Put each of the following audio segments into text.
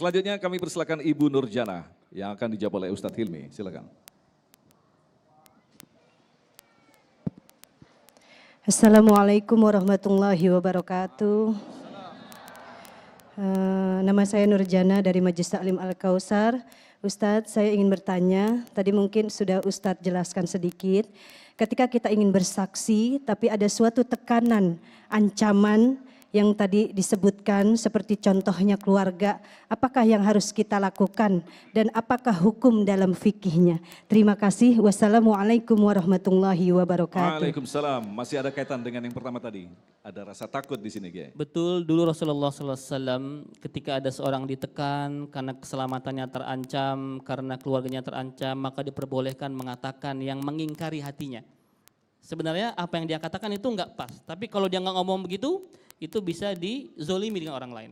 selanjutnya kami persilakan Ibu Nurjana yang akan dijawab oleh Ustadz Hilmi. Silakan. Assalamualaikum warahmatullahi wabarakatuh. Nama saya Nurjana dari Majelis Taklim Al-Kautsar. Ustadz, saya ingin bertanya, tadi mungkin sudah Ustadz jelaskan sedikit. Ketika kita ingin bersaksi, tapi ada suatu tekanan, ancaman yang tadi disebutkan seperti contohnya keluarga, apakah yang harus kita lakukan dan apakah hukum dalam fikihnya? Terima kasih. Wassalamualaikum warahmatullahi wabarakatuh. Waalaikumsalam. Masih ada kaitan dengan yang pertama tadi. Ada rasa takut di sini, Kiai. Betul, dulu Rasulullah SAW ketika ada seorang ditekan karena keselamatannya terancam, karena keluarganya terancam, maka diperbolehkan mengatakan yang mengingkari hatinya. Sebenarnya apa yang dia katakan itu enggak pas, tapi kalau dia enggak ngomong begitu, itu bisa dizolimi dengan orang lain.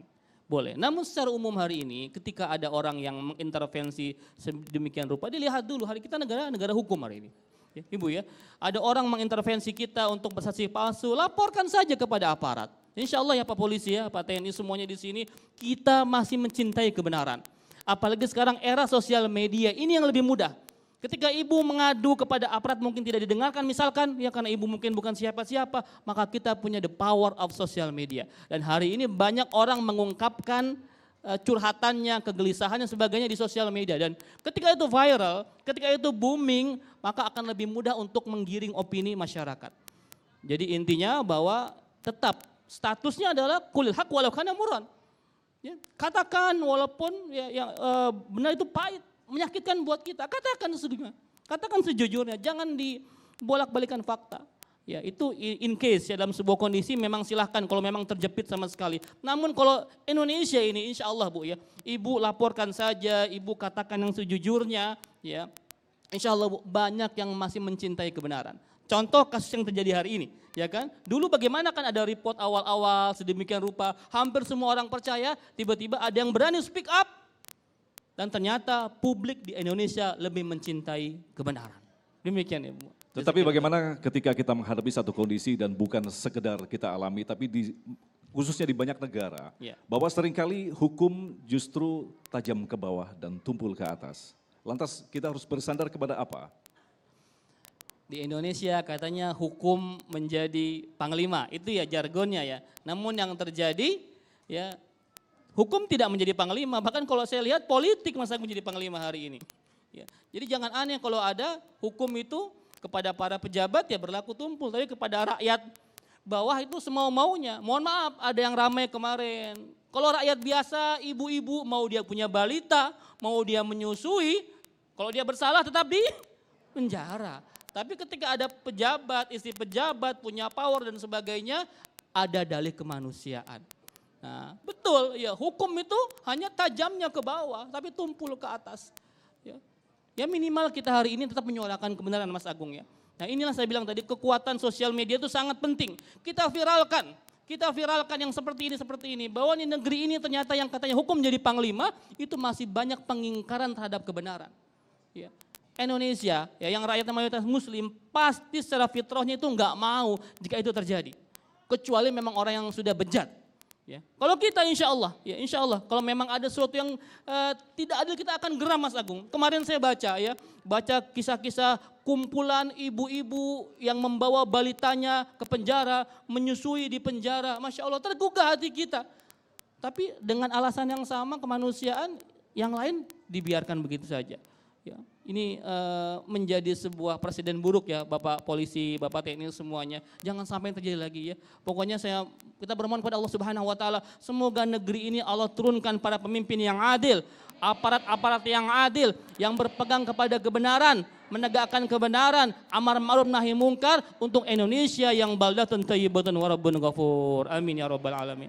Boleh. Namun secara umum hari ini ketika ada orang yang mengintervensi sedemikian rupa, dilihat dulu, hari kita negara hukum hari ini. Ya, Ibu ya, ada orang mengintervensi kita untuk bersaksi palsu, laporkan saja kepada aparat. Insya Allah ya Pak Polisi ya, Pak TNI semuanya di sini, kita masih mencintai kebenaran. Apalagi sekarang era sosial media, ini yang lebih mudah. Ketika ibu mengadu kepada aparat mungkin tidak didengarkan misalkan, ya karena ibu mungkin bukan siapa-siapa, maka kita punya the power of social media. Dan hari ini banyak orang mengungkapkan curhatannya, kegelisahannya, sebagainya di sosial media. Dan ketika itu viral, ketika itu booming, maka akan lebih mudah untuk menggiring opini masyarakat. Jadi intinya bahwa tetap statusnya adalah kulil haq walau kana murran. Ya, katakan walaupun benar itu pahit, menyakitkan buat kita, katakan sejujurnya, jangan dibolak-balikan fakta. Ya, itu in case ya dalam sebuah kondisi memang silahkan kalau memang terjepit sama sekali. Namun kalau Indonesia ini insya Allah Bu ya, ibu laporkan saja, ibu katakan yang sejujurnya ya. Insya Allah Bu, banyak yang masih mencintai kebenaran. Contoh kasus yang terjadi hari ini, ya kan? Dulu bagaimana kan ada report awal-awal sedemikian rupa, hampir semua orang percaya, tiba-tiba ada yang berani speak up. Dan ternyata publik di Indonesia lebih mencintai kebenaran. Demikian ya Bu. Tetapi bagaimana ketika kita menghadapi satu kondisi dan bukan sekedar kita alami, tapi khususnya di banyak negara, Ya. bahwa seringkali hukum justru tajam ke bawah dan tumpul ke atas. Lantas kita harus bersandar kepada apa? Di Indonesia katanya hukum menjadi panglima, itu ya jargonnya ya. Namun yang terjadi ya hukum tidak menjadi panglima, bahkan kalau saya lihat politik masa menjadi panglima hari ini. Ya. Jadi jangan aneh kalau ada hukum itu kepada para pejabat ya berlaku tumpul, tapi kepada rakyat bawah itu semau-maunya. Mohon maaf, ada yang ramai kemarin. Kalau rakyat biasa, ibu-ibu mau dia punya balita, mau dia menyusui, kalau dia bersalah tetap di penjara. Tapi ketika ada pejabat, istri pejabat, punya power dan sebagainya, ada dalih kemanusiaan. Nah, betul ya, hukum itu hanya tajamnya ke bawah tapi tumpul ke atas. Ya minimal kita hari ini tetap menyuarakan kebenaran Mas Agung ya. Nah inilah saya bilang tadi, kekuatan sosial media itu sangat penting. Kita viralkan yang seperti ini, bahwa di negeri ini ternyata yang katanya hukum jadi panglima itu masih banyak pengingkaran terhadap kebenaran. Ya. Indonesia ya yang rakyatnya mayoritas muslim pasti secara fitrahnya itu enggak mau jika itu terjadi. Kecuali memang orang yang sudah bejat. Ya. Kalau kita insya Allah, kalau memang ada sesuatu yang tidak adil kita akan geram Mas Agung. Kemarin saya baca kisah-kisah kumpulan ibu-ibu yang membawa balitanya ke penjara, menyusui di penjara. Masya Allah tergugah hati kita. Tapi dengan alasan yang sama kemanusiaan, yang lain dibiarkan begitu saja. Ya. Ini menjadi sebuah presiden buruk ya Bapak Polisi, Bapak TNI semuanya. Jangan sampai yang terjadi lagi ya. Pokoknya kita bermohon kepada Allah Subhanahu wa taala, semoga negeri ini Allah turunkan para pemimpin yang adil, aparat-aparat yang adil, yang berpegang kepada kebenaran, menegakkan kebenaran, amar ma'ruf nahi mungkar untuk Indonesia yang baldatun thayyibatun wa rabbun ghafur. Amin ya rabbal alamin.